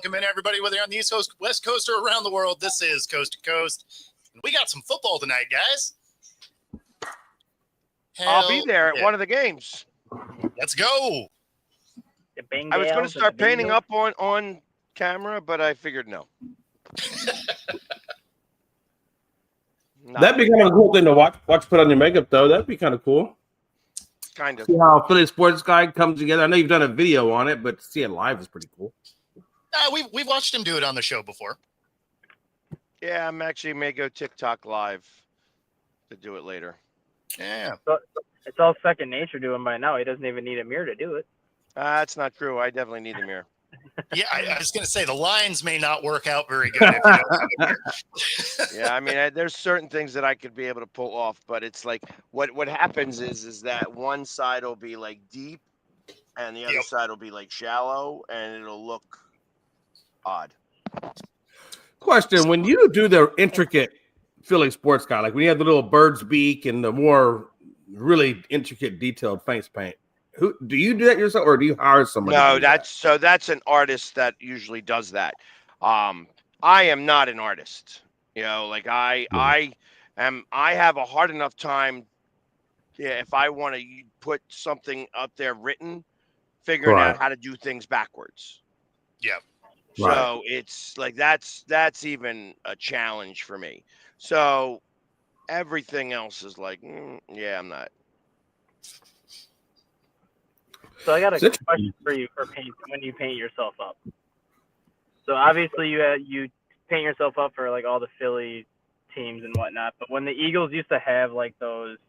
welcome in everybody, whether you're on the East Coast, West Coast, or around the world. This is Coast to Coast. We got some football tonight, guys. I'll be there at one of the games. Let's go. I was going to start painting up on camera, but I figured no. That'd be kind of a cool thing to watch put on your makeup, though. That'd be kind of cool. Kind of. See how Philly Sports Guy comes together. I know you've done a video on it, but to see it live is pretty cool. We've watched him do it on the show before. Yeah, I'm actually may go TikTok live to do it later. Yeah. So it's all second nature to him by now. He doesn't even need a mirror to do it. That's not true. I definitely need the mirror. Yeah, I was going to say the lines may not work out very good if you don't have a mirror. Yeah, I mean, there's certain things that I could be able to pull off, but it's like what happens is that one side will be like deep and the other side will be like shallow, and it'll look odd. Question: when you do the intricate Philly Sports Guy, like when you have the little bird's beak and the more really intricate, detailed face paint, who do you do that yourself, or do you hire somebody? No, that's an artist that usually does that. I am not an artist. You know, like I have a hard enough time. Yeah, if I want to put something up there written, figuring out how to do things backwards. Yeah. So it's like that's even a challenge for me. So everything else is like, yeah, I'm not. So I got a question for you for paint when you paint yourself up. So obviously you paint yourself up for like all the Philly teams and whatnot, but when the Eagles used to have like those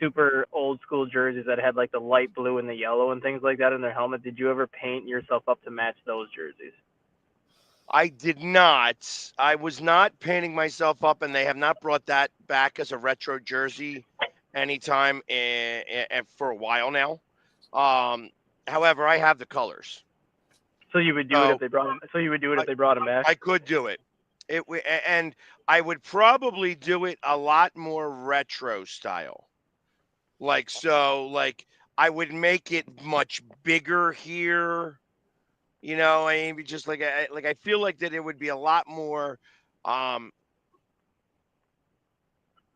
super old school jerseys that had like the light blue and the yellow and things like that in their helmet, did you ever paint yourself up to match those jerseys? I did not. I was not painting myself up, and they have not brought that back as a retro jersey anytime for a while now. However, I have the colors. So you would do it if they brought them. So you would do it if they brought them back. I could do it. And I would probably do it a lot more retro style. Like I would make it much bigger here. You know, I mean, just like I feel like that it would be a lot more.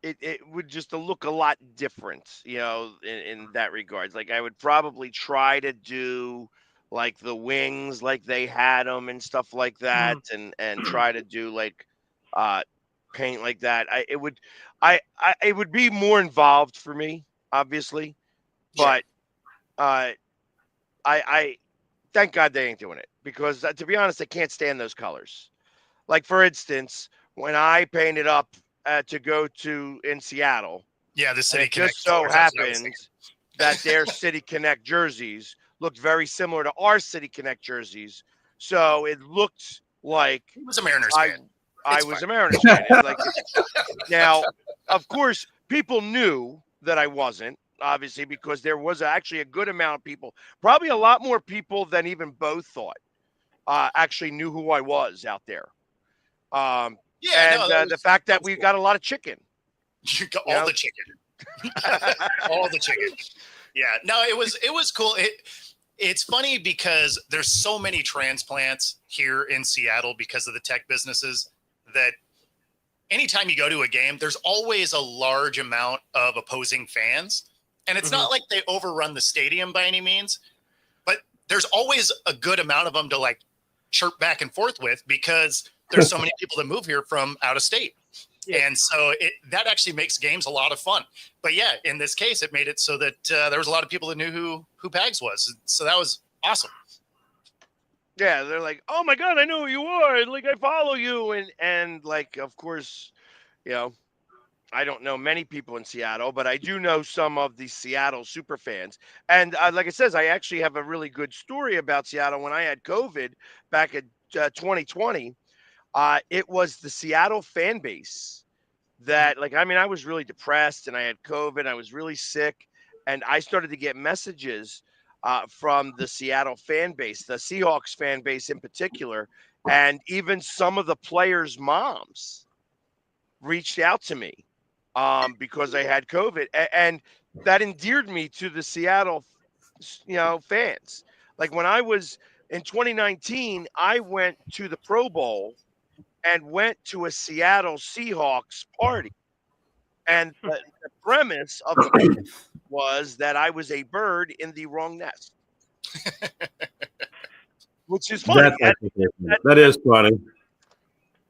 It would just look a lot different, you know, in that regards. Like I would probably try to do like the wings, like they had them and stuff like that, and try to do like paint like that. It would be more involved for me, obviously, but I thank God they ain't doing it, because to be honest, I can't stand those colors. Like for instance, when I painted up to go to in Seattle, the City it Connect. just so happened that their City Connect jerseys looked very similar to our City Connect jerseys, so it looked like he was a Mariners fan. I was a Mariners fan. Now, of course, people knew that I wasn't, obviously, because there was actually a good amount of people, probably a lot more people than even Bo thought, actually knew who I was out there. The fact that we got a lot of chicken. You got all the chicken. All the chicken. Yeah. No, it was cool. It's funny because there's so many transplants here in Seattle because of the tech businesses that anytime you go to a game, there's always a large amount of opposing fans. And it's not like they overrun the stadium by any means, but there's always a good amount of them to like chirp back and forth with, because there's so many people that move here from out of state. Yeah. And so that actually makes games a lot of fun. But yeah, in this case, it made it so that there was a lot of people that knew who Pags was. So that was awesome. Yeah, they're like, oh my God, I know who you are. And like, I follow you. And like, of course, you know, I don't know many people in Seattle, but I do know some of the Seattle super fans. And like I says, I actually have a really good story about Seattle. When I had COVID back in 2020, it was the Seattle fan base that, like, I mean, I was really depressed and I had COVID. I was really sick. And I started to get messages from the Seattle fan base, the Seahawks fan base in particular, and even some of the players' moms reached out to me because I had COVID, and that endeared me to the Seattle, fans. Like when I was in 2019, I went to the Pro Bowl and went to a Seattle Seahawks party. And the premise of the was that I was a bird in the wrong nest, which is funny. That is funny.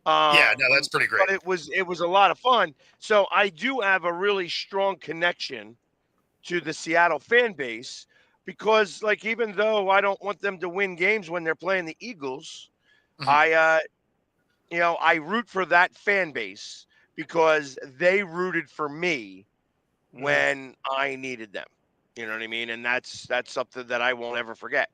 Yeah, no, that's pretty great. But it was a lot of fun. So I do have a really strong connection to the Seattle fan base because, like, even though I don't want them to win games when they're playing the Eagles, I root for that fan base because they rooted for me when I needed them. You know what I mean? And that's something that I won't ever forget.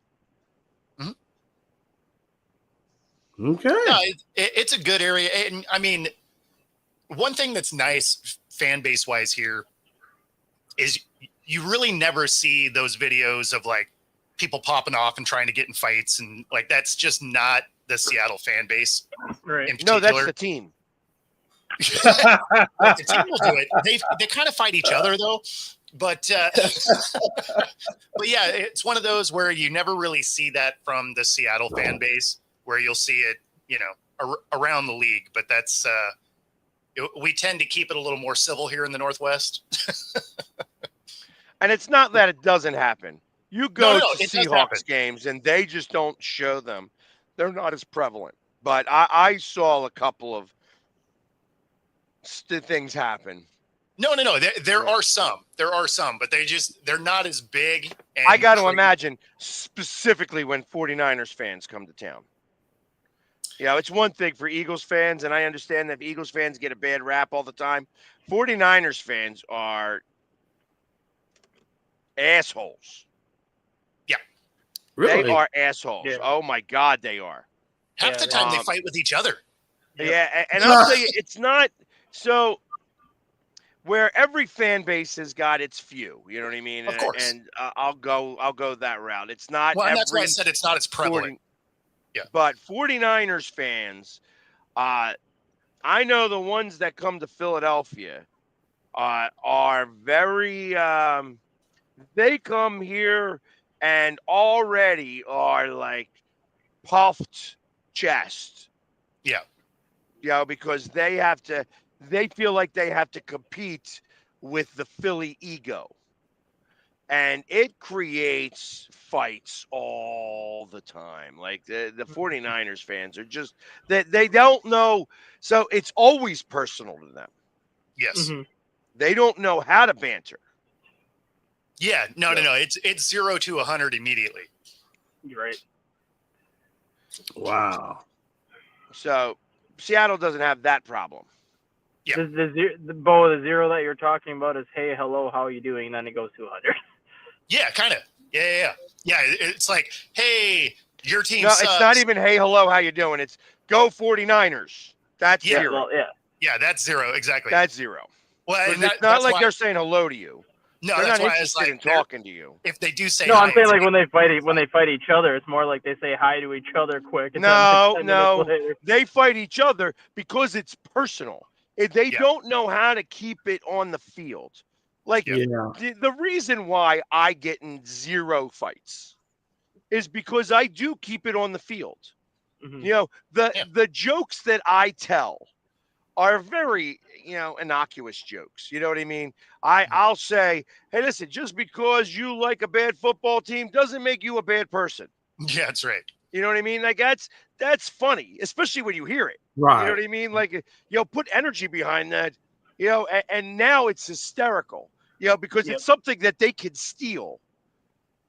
Okay. No, it's a good area. And I mean, one thing that's nice fan base wise here is you really never see those videos of like people popping off and trying to get in fights. And like, that's just not the Seattle fan base. Right. No, that's the team. The team will do it. They kind of fight each other though. But but yeah, it's one of those where you never really see that from the Seattle fan base, where you'll see it, around the league. But that's we tend to keep it a little more civil here in the Northwest. And it's not that it doesn't happen. You go to it does happen. Seahawks games and they just don't show them. They're not as prevalent. But I saw a couple of things happen. No. There are some. There are some, but they're not as big. And I got to imagine specifically when 49ers fans come to town. It's one thing for Eagles fans, and I understand that Eagles fans get a bad rap all the time. 49ers fans are assholes. Yeah. Really? They are assholes. Yeah. Oh, my God, they are. Half the time they fight with each other. Yeah, and I'll tell you, it's not – so where every fan base has got its few, you know what I mean? Of course. And I'll go that route. It's not Well, and that's why I said it's not as prevalent. Yeah. But 49ers fans, I know the ones that come to Philadelphia are very they come here and already are like puffed chest. Yeah. Because they feel like they have to compete with the Philly ego. And it creates fights all the time. Like the 49ers fans are just they don't know. So it's always personal to them. Yes. Mm-hmm. They don't know how to banter. Yeah. No. It's 0 to 100 immediately. You're right. Wow. So Seattle doesn't have that problem. Yeah. The zero that you're talking about is, hey, hello, how are you doing? And then it goes to 100. Yeah, kind of. Yeah. It's like, hey, your team No, sucks. it's not even, hey, hello, how you doing? It's go 49ers. That's Yeah, 0. Well, yeah. Yeah, that's 0. Exactly. That's 0. Well, It's not like they're saying hello to you. No, They're that's not why I was interested like, in talking to you. if they do say No, hi, I'm saying it's like when they fight each other, it's more like they say hi to each other quick. And then, No, like, 10 no. minutes later- They fight each other because it's personal. They Yeah. don't know how to keep it on the field. Like Yeah. the reason why I get in 0 fights is because I do keep it on the field. Mhm. The jokes that I tell are very, innocuous jokes. You know what I mean? I'll say, hey, listen, just because you like a bad football team doesn't make you a bad person. Yeah, that's right. You know what I mean? Like that's funny, especially when you hear it. Right. You know what I mean? Like, put energy behind that, and now it's hysterical, because Yep. it's something that they can steal.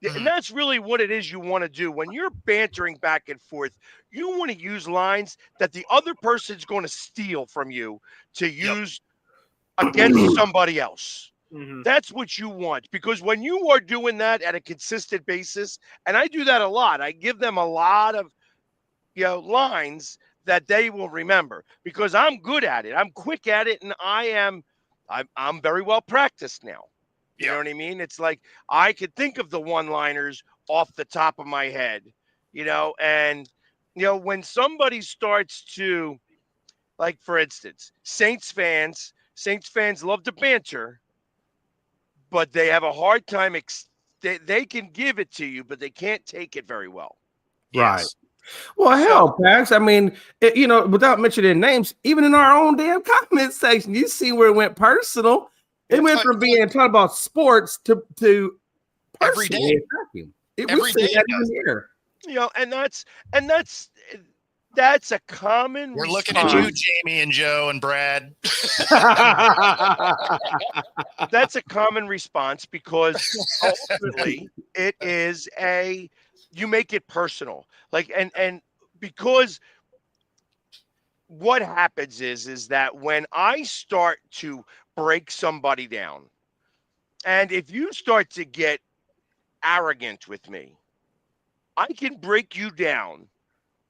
Mhm. And that's really what it is you want to do. When you're bantering back and forth, you want to use lines that the other person's going to steal from you to use against somebody else. Mhm. That's what you want, because when you are doing that at a consistent basis, and I do that a lot, I give them a lot of lines that they will remember because I'm good at it. I'm quick at it, and I'm very well practiced now. You know what I mean? It's like I could think of the one-liners off the top of my head, and when somebody starts to, like, for instance, Saints fans love to banter, but they have a hard time. They can give it to you, but they can't take it very well. Right. Yes. Well, hell, Pax. I mean, without mentioning names, even in our own damn comment section, you see where it went personal. It went from being talking about sports to every day. personally attacking. Every day that it even does. here. And that's a common We're response. looking at you, Jamie and Joe and Brad. That's a common response because ultimately it is you make it personal. Like and because what happens is that when I start to break somebody down, and if you start to get arrogant with me, I can break you down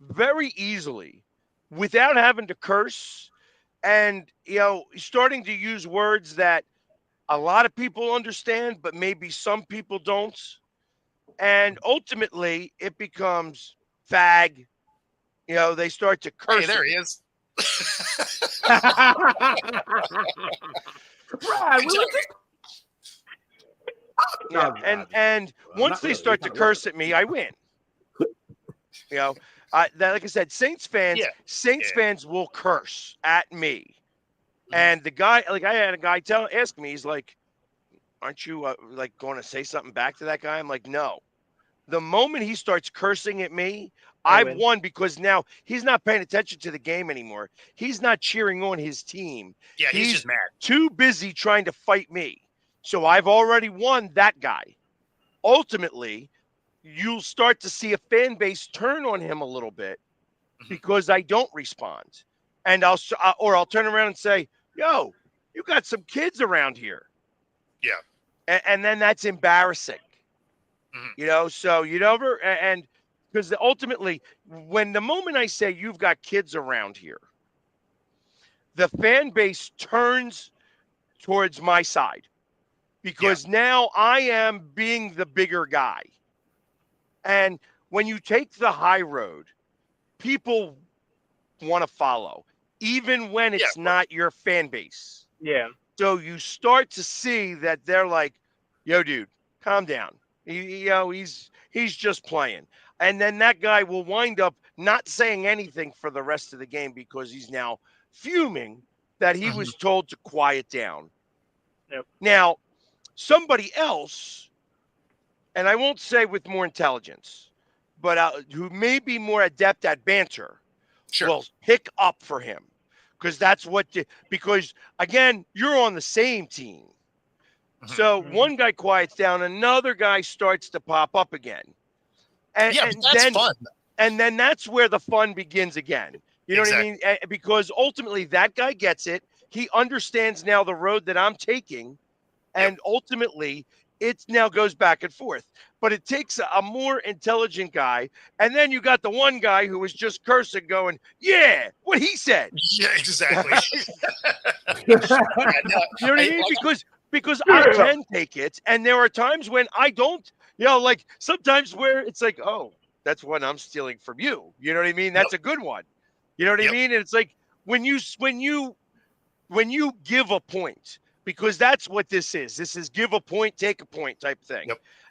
very easily without having to curse and starting to use words that a lot of people understand, but maybe some people don't. And ultimately, it becomes fag. They start to curse. Hey, there he is. Right. And once they start to curse at me, I win. Like I said, Saints fans will curse at me. And the guy, like I had a guy ask me, he's like, "Aren't you going to say something back to that guy?" I'm like, "No." The moment he starts cursing at me, I've won because now he's not paying attention to the game anymore. He's not cheering on his team. Yeah, he's just mad. Too busy trying to fight me. So I've already won that guy. Ultimately, you'll start to see a fan base turn on him a little bit because I don't respond. And I'll turn around and say, "Yo, you got some kids around here." Yeah. And then that's embarrassing. So you never, and because ultimately, when the moment I say you've got kids around here, the fan base turns towards my side because now I am being the bigger guy. And when you take the high road, people want to follow, even when it's not your fan base. Yeah. So you start to see that they're like, "Yo, dude, calm down. He's just playing." And then that guy will wind up not saying anything for the rest of the game because he's now fuming that he was told to quiet down. Yep. Now, somebody else, and I won't say with more intelligence, but who may be more adept at banter, will pick up for him. Because again, you're on the same team. So one guy quiets down, another guy starts to pop up again. And that's fun. And then that's where the fun begins again. You know what I mean? Because ultimately that guy gets it. He understands now the road that I'm taking. And ultimately it now goes back and forth. But it takes a more intelligent guy. And then you got the one guy who was just cursing going, "Yeah, what he said." Yeah, exactly. You know what I mean? Because I can take it. And there are times when I don't, like sometimes where it's like, "Oh, that's what I'm stealing from you." You know what I mean? That's a good one. You know what I mean? And it's like when you give a point, because that's what this is. This is give a point, take a point type thing.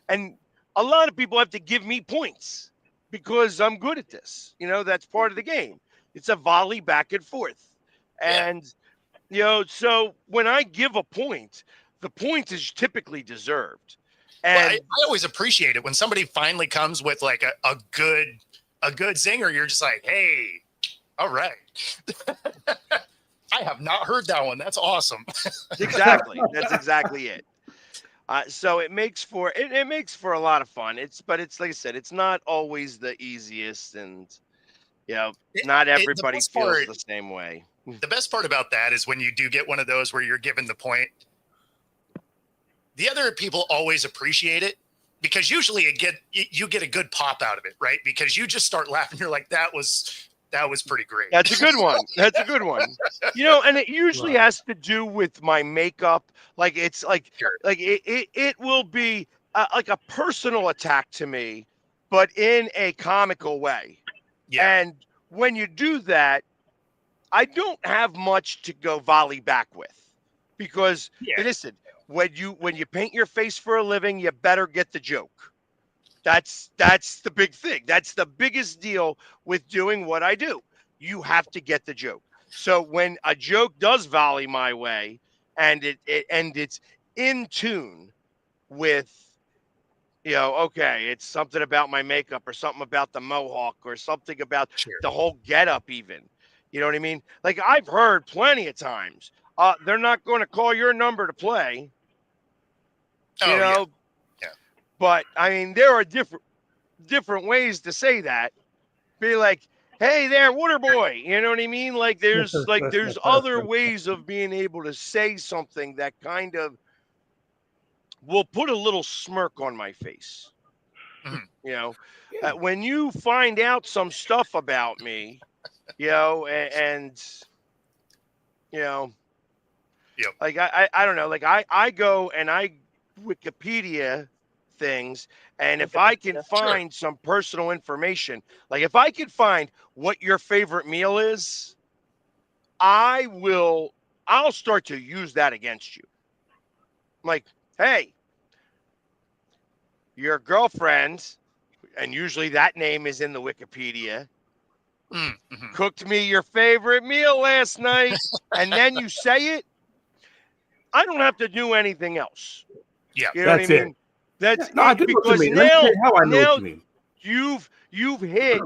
And a lot of people have to give me points because I'm good at this. That's part of the game. It's a volley back and forth. And, so when I give a point, the point is typically deserved. And I always appreciate it when somebody finally comes with like a good zinger. You're just like, "Hey, all right." I have not heard that one. That's awesome. Exactly. That's exactly it. So it makes for a lot of fun. But it's like I said, it's not always the easiest, and not everybody feels the same way. The best part about that is when you do get one of those where you're given the point, the other people always appreciate it because usually you get a good pop out of it, right? Because you just start laughing. You're like, that was pretty great. That's a good one. That's a good one. And it usually has to do with my makeup. Like it's like it will be like a personal attack to me, but in a comical way. Yeah. And when you do that, I don't have much to go volley back with, because listen, when you paint your face for a living, you better get the joke. That's the big thing. That's the biggest deal with doing what I do. You have to get the joke. So when a joke does volley my way, and it's in tune with, okay, it's something about my makeup or something about the mohawk or something about Sure. the whole getup, even. You know what I mean? Like I've heard plenty of times, they're not going to call your number to play. You know, Yeah. But I mean, there are different ways to say that. Be like, hey there, water boy. You know what I mean? Like there's other ways of being able to say something that kind of will put a little smirk on my face. Mhm. Yeah. When you find out some stuff about me, and Yep. like I don't know, like I go and I Wikipedia things, and if I can find some personal information, like if I can find what your favorite meal is, I'll start to use that against you. Like, hey, your girlfriend, and usually that name is in the Wikipedia, Mm-hmm. cooked me your favorite meal last night, and then you say it, I don't have to do anything else. Yeah. You know That's what I it. mean? That's No, I it, do know what you because mean. Let me tell you how I know now what you mean. you've hit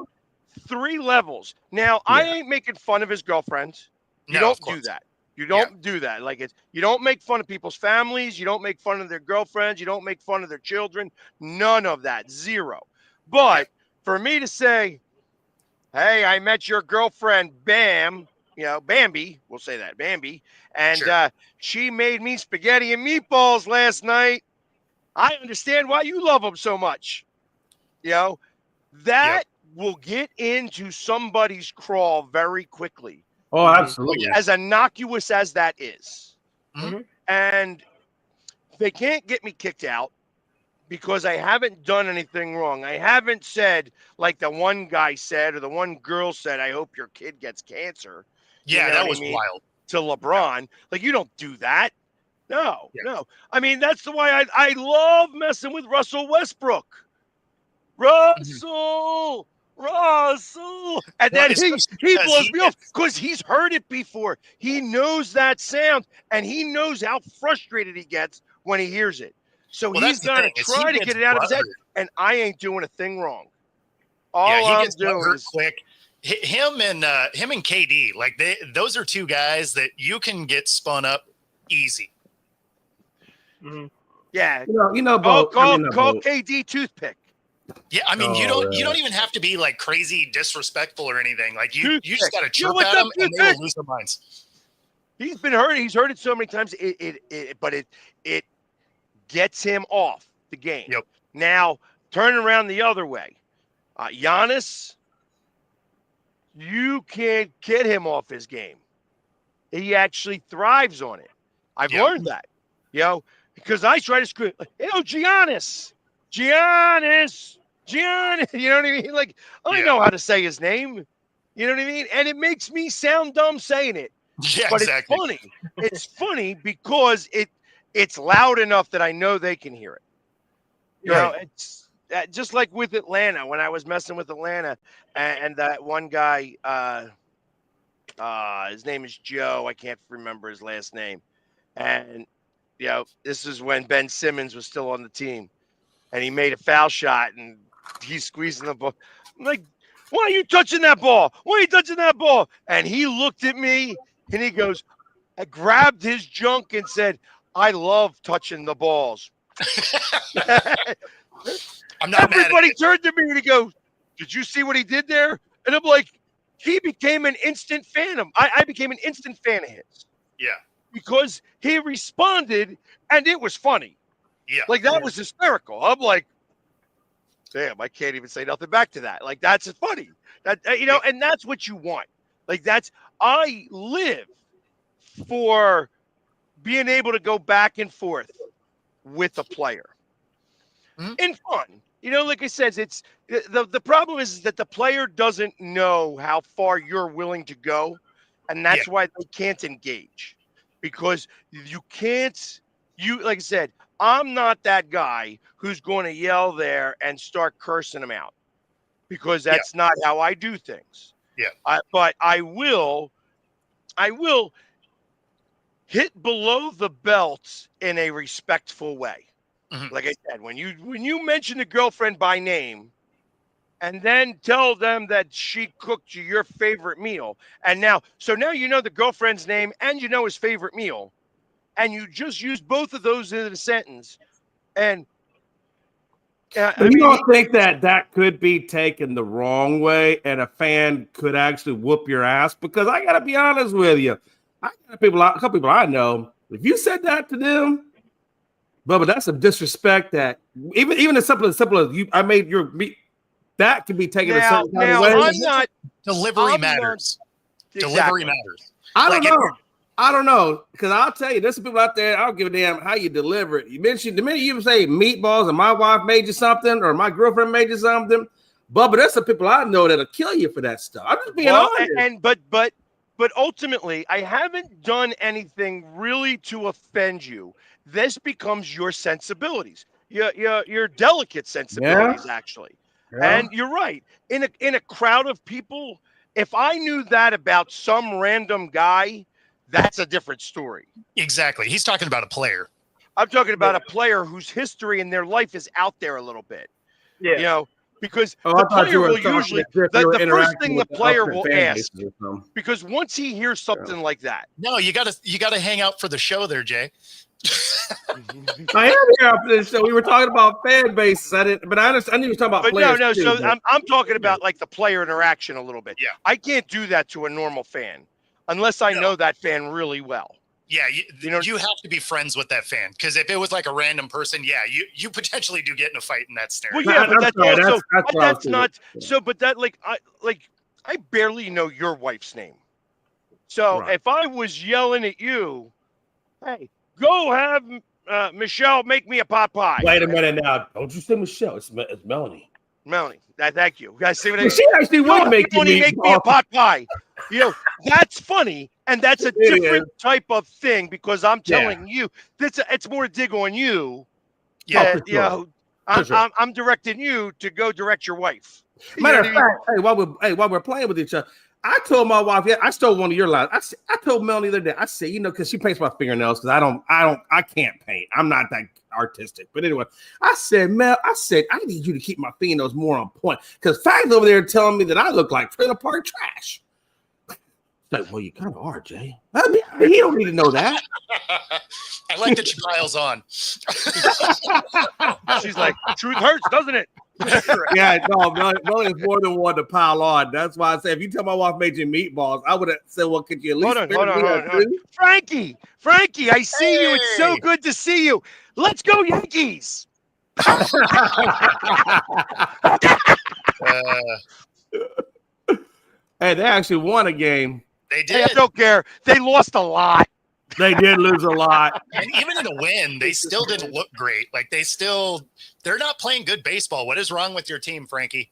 3 levels. Now, I Yeah. ain't making fun of his girlfriend. You No, don't of course. do that. You don't do that. Like you don't make fun of people's families. You don't make fun of their girlfriends. You don't make fun of their children. None of that. Zero. But for me to say, hey, I met your girlfriend, Bam, Bambi, we'll say that, Bambi, and Sure. she made me spaghetti and meatballs last night. I understand why you love them so much. That will get into somebody's crawl very quickly. Oh, absolutely. yeah. As innocuous as that is. Mhm. And they can't get me kicked out because I haven't done anything wrong. I haven't said, like the one guy said or the one girl said, I hope your kid gets cancer. Yeah, You know that what was I mean? wild. To LeBron. Like, you don't do that. No, Yeah. no. I mean, that's the why I love messing with Russell Westbrook. Russell. And Well, then he especially because blows he me off gets, because he's heard it before. He knows that sound, and he knows how frustrated he gets when he hears it. So well, he's that's the going to thing is he try to gets get it out of his head, butthurt. and I ain't doing a thing wrong. Yeah, All he I'm gets doing hurt is quick. Him and KD, like those are two guys that you can get spun up easy. Mm-hmm. yeah. Bo. Call Bo. KD toothpick. Yeah, I mean, you Oh, don't yeah. even have to be like crazy disrespectful or anything. Like you just got to chirp what's at up, them and they toothpick? will lose their minds. He's been hurt. He's heard it so many times. But it gets him off the game. Yep. Now turn around the other way. Giannis, you can't get him off his game. He actually thrives on it. I've Yep. learned that, because I try to scream, Giannis. You know what I mean? Like, I know how to say his name. You know what I mean? And it makes me sound dumb saying it. Yeah, But exactly. it's funny. It's funny because it's loud enough that I know they can hear it. It's just like with Atlanta when I was messing with Atlanta and that one guy, his name is Joe. I can't remember his last name. And this is when Ben Simmons was still on the team, and he made a foul shot and he's squeezing the ball. I'm like, why are you touching that ball? Why are you touching that ball? And he looked at me and he goes, I grabbed his junk and said, I love touching the balls. I'm not Everybody turned to me and he goes, did you see what he did there? And I'm like, he became an instant fan of I became an instant fan of his. Yeah. Because he responded and it was funny. Yeah. Like that was hysterical. I'm like, damn, I can't even say nothing back to that. Like that's funny. That and that's what you want. Like I live for being able to go back and forth with a player in fun. Like I said, it's the problem is that the player doesn't know how far you're willing to go, and that's why they can't engage, because you can't like I said, I'm not that guy who's going to yell there and start cursing them out because that's not how I do things. Yeah. But I will hit below the belt in a respectful way. Mhm. Like I said, when you mention the girlfriend by name and then tell them that she cooked you your favorite meal, and now you know the girlfriend's name and you know his favorite meal, and you just use both of those in a sentence, and But you don't think that could be taken the wrong way, and a fan could actually whoop your ass? Because I gotta be honest with you, I got a couple people I know. If you said that to them, Bubba, that's some disrespect. That even as simple as you, I made your meat. That could be taken a certain kind of way. I'm not. Delivery matters. Delivery matters. I don't know, because I'll tell you, there's some people out there. I don't give a damn how you deliver it. You mentioned the minute you say meatballs and my wife made you something or my girlfriend made you something, Bubba, there's some people I know that'll kill you for that stuff. I'm just being honest. But ultimately, I haven't done anything really to offend you. This becomes your sensibilities, your delicate sensibilities, actually. Yeah. And you're right. In a crowd of people, if I knew that about some random guy, that's a different story. Exactly. He's talking about a player. I'm talking about a player whose history in their life is out there a little bit. Yeah. You know, because the player will usually, the first thing the player will ask, because once he hears something like that. No, you gotta hang out for the show there, Jay. I am here after this show. We were talking about fan bases. I knew you were talking about players. No. So I'm talking about like the player interaction a little bit. Yeah. I can't do that to a normal fan unless I know that fan really well. Yeah, you have to be friends with that fan, because if it was like a random person, you potentially do get in a fight in that scenario. Well, yeah, but that's not. So, but that I barely know your wife's name. So if I was yelling at you, hey, go have Michelle make me a pot pie. Wait a minute now. Don't you say Michelle? It's Melanie. Melanie. Thank you. You guys see what I mean? She actually would make me a pot pie. You know, that's funny, and that's a different type of thing, because I'm telling you, it's more a dig on you. Yeah, I'm directing you to go direct your wife. Matter of fact, while we're playing with each other, I told my wife, I stole one of your lines. I told Melanie the other day, I said, because she paints my fingernails, because I can't paint. I'm not that artistic. But anyway, I said, Mel, I need you to keep my fingernails more on point, because Fag's over there telling me that I look like trailer park trash. Like, well, you kind of are, Jay. I mean, he don't need to know that. I like that she piles on. She's like, truth hurts, doesn't it? Yeah, no, Melanie is more than one to pile on. That's why I said, if you tell my wife made you meatballs, I would have said, well, could you at least hold on. Frankie, I see you. It's so good to see you. Let's go, Yankees. Hey, they actually won a game. They did. Hey, I don't care. They lost a lot. They did lose a lot. And even in a win, they still didn't look great. Like, they're not playing good baseball. What is wrong with your team, Frankie?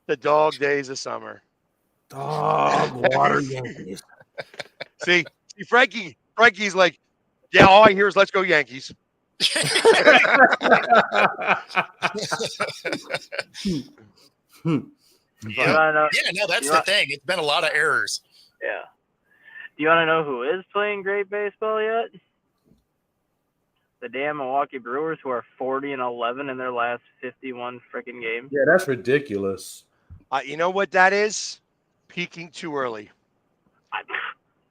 The dog days of summer. Dog water Yankees. See, Frankie's like, yeah, all I hear is let's go Yankees. Yeah, no, that's the thing. It's been a lot of errors. Yeah. Do you want to know who is playing great baseball yet? The damn Milwaukee Brewers, who are 40-11 in their last 51 freaking games. Yeah, that's ridiculous. You know what that is? Peaking too early.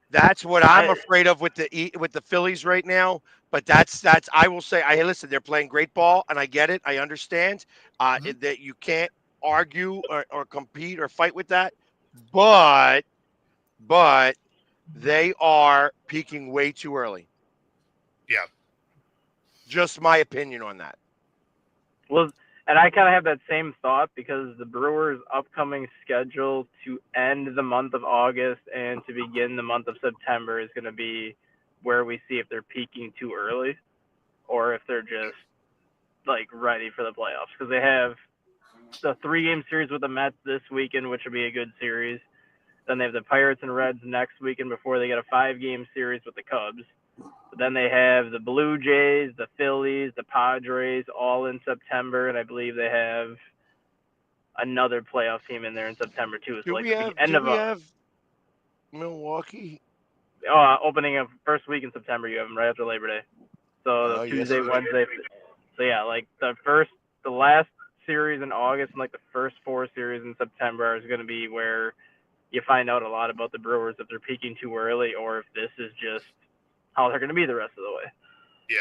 That's what I'm afraid of with the Phillies right now. But that's I will say, hey, listen, they're playing great ball, and I get it. I understand that you can't argue or compete or fight with that. But they are peaking way too early. Yeah. Just my opinion on that. Well, and I kind of have that same thought, because the Brewers' upcoming schedule to end the month of August and to begin the month of September is going to be where we see if they're peaking too early or if they're just like ready for the playoffs, because they have the 3-game series with the Mets this weekend, which will be a good series. Then they have the Pirates and Reds next weekend before they get a 5-game series with the Cubs. But then they have the Blue Jays, the Phillies, the Padres, all in September, and I believe they have another playoff team in there in September too. So Do like we the have? end Do of we have Milwaukee? opening of first week in September, you have them right after Labor Day. So Oh, yes, Tuesday, we do. Wednesday. So yeah, like the last series in August and like the first 4 series in September is going to be where you find out a lot about the Brewers if they're peaking too early or if this is just how they're going to be the rest of the way. Yeah.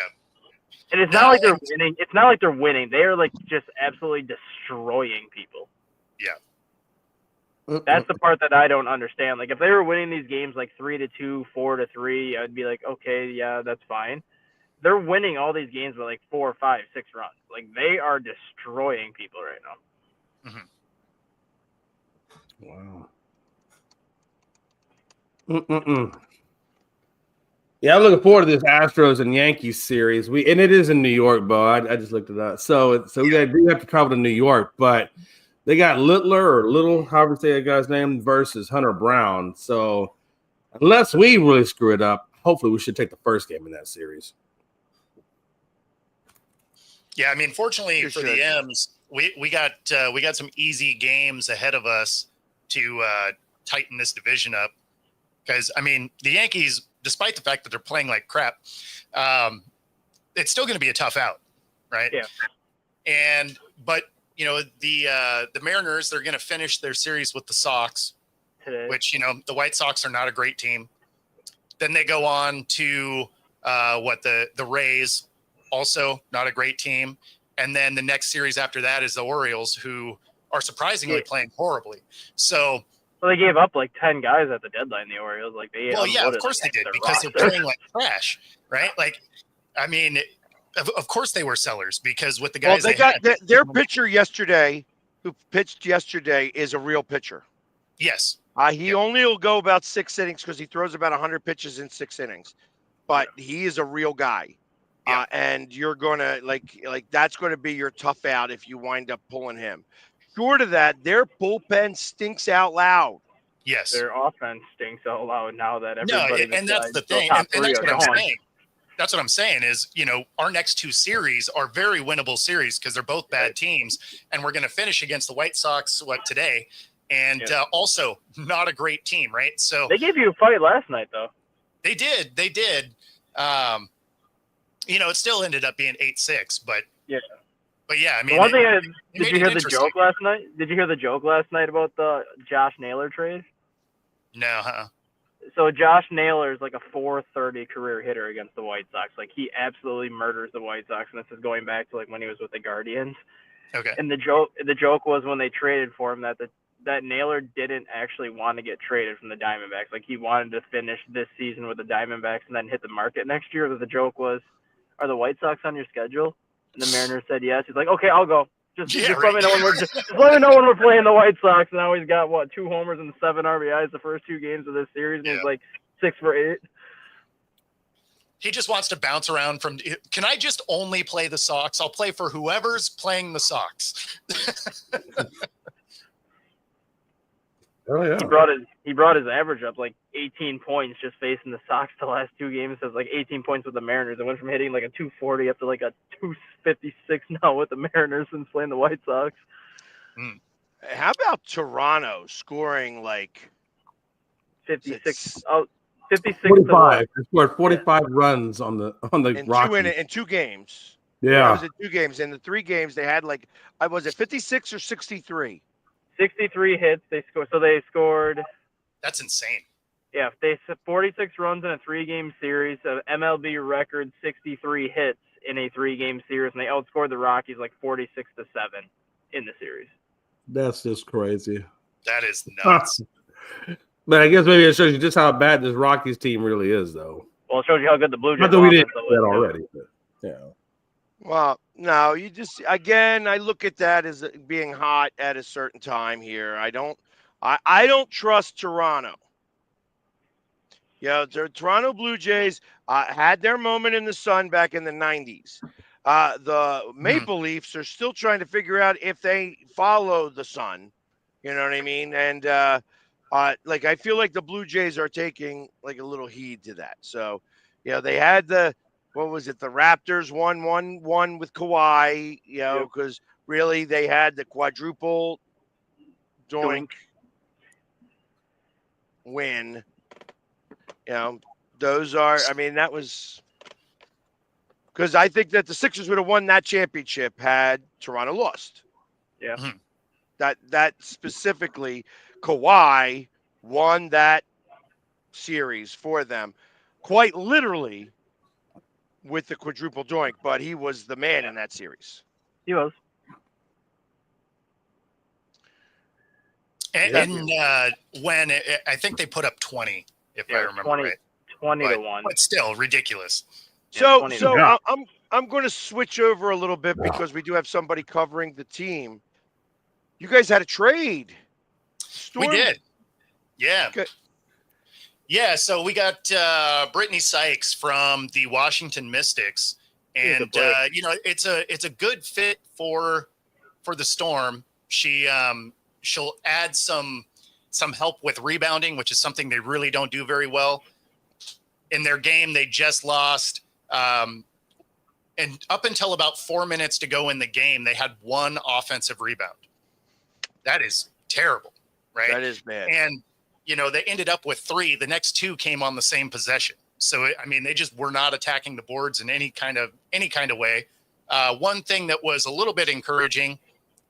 And it's not like they're winning. It's not like they're winning. They are like just absolutely destroying people. Yeah. That's the part that I don't understand. Like if they were winning these games like 3-2, 4-3, I'd be like, okay, yeah, that's fine. They're winning all these games with like 4, 5, 6 runs. Like they are destroying people right now. Wow. Yeah, I'm looking forward to this Astros and Yankees series. And it is in New York, Bo. I just looked it up. So we have to travel to New York, but they got Little, however you say that guy's name, versus Hunter Brown. So unless we really screw it up, hopefully we should take the first game in that series. Yeah, I mean, fortunately for the M's, we got some easy games ahead of us to tighten this division up. Because I mean, the Yankees, despite the fact that they're playing like crap, it's still going to be a tough out, right? Yeah. But you know, the Mariners, they're going to finish their series with the Sox Today. Which, you know, the White Sox are not a great team. Then they go on to the Rays, also not a great team. And then the next series after that is the Orioles, who are surprisingly playing horribly. So, well, they gave up like 10 guys at the deadline, the Orioles. Like they of course they did, because they're playing like trash, right? Like, I mean, of course they were sellers, because with the guys they got their pitcher yesterday, who pitched yesterday, is a real pitcher. Yes. He only will go about 6 innings because he throws about 100 pitches in 6 innings, but he is a real guy. Yeah. And you're gonna like that's going to be your tough out if you wind up pulling him. Short of that, their bullpen stinks out loud. Yes, their offense stinks out loud now that everybody. No, and that's the thing, and that's what I'm saying. That's what I'm saying is, you know, our next 2 series are very winnable series because they're both bad teams, and we're going to finish against the White Sox today, and also not a great team, right? So they gave you a fight last night, though. They did. You know, it still ended up being 8-6, but yeah, I mean, one thing did you hear the joke last night? Did you hear the joke last night about the Josh Naylor trade? No, So Josh Naylor is like a .430 career hitter against the White Sox. Like he absolutely murders the White Sox, and this is going back to like when he was with the Guardians. Okay. And the joke was when they traded for him that Naylor didn't actually want to get traded from the Diamondbacks. Like he wanted to finish this season with the Diamondbacks and then hit the market next year. The joke was, are the White Sox on your schedule? And the Mariners said yes. He's like, okay, I'll go. Just let me know when we're playing the White Sox. And now he's got 2 homers and 7 RBIs the first 2 games of this series, and he's like 6 for 8. He just wants to bounce around from. Can I just only play the Sox? I'll play for whoever's playing the Sox. Oh yeah. He brought his average up like 18 points just facing the Sox the last 2 games. It was like 18 points with the Mariners. It went from hitting like a 240 up to like a 256 now with the Mariners since playing the White Sox. How about Toronto scoring like 56? Oh, 56. 45. They scored 45 runs on the Rockies in 2 games. Yeah, it was in 2 games. In the 3 games, they had like was it 56 or 63? 63 hits they scored. So they scored. That's insane. Yeah, they 46 runs in a 3-game series. MLB record 63 hits in a 3-game series, and they outscored the Rockies like 46-7 in the series. that's just crazy. That is nuts. But I guess maybe it shows you just how bad this Rockies team really is, though. Well, it shows you how good the Blue Jays. Not that we didn't know that already, but yeah. Well, no, you just again, I look at that as being hot at a certain time here. I don't trust Toronto. The Toronto Blue Jays had their moment in the sun back in the 90s. The Maple Leafs are still trying to figure out if they follow the sun. You know what I mean? And I feel like the Blue Jays are taking like a little heed to that. So, they had what was it? The Raptors won with Kawhi, because really they had the quadruple doink win. Those are, that was because I think that the Sixers would have won that championship had Toronto lost. Yeah. Mhm. That specifically, Kawhi won that series for them, quite literally with the quadruple doink, but he was the man in that series. He was. And when I think they put up 20, if I remember 20, right. 20 but, to 1. But still ridiculous. So, 20 so Yeah. I'm going to switch over a little bit because we do have somebody covering the team. You guys had a trade. Storm? We did. Yeah. Okay. Yeah, so we got Brittany Sykes from the Washington Mystics, and it's a good fit for the Storm. She'll add some help with rebounding, which is something they really don't do very well. In their game, they just lost, and up until about 4 minutes to go in the game, they had one offensive rebound. That is terrible, right? That is bad. And they ended up with 3. The next 2 came on the same possession. So they just were not attacking the boards in any kind of way. One thing that was a little bit encouraging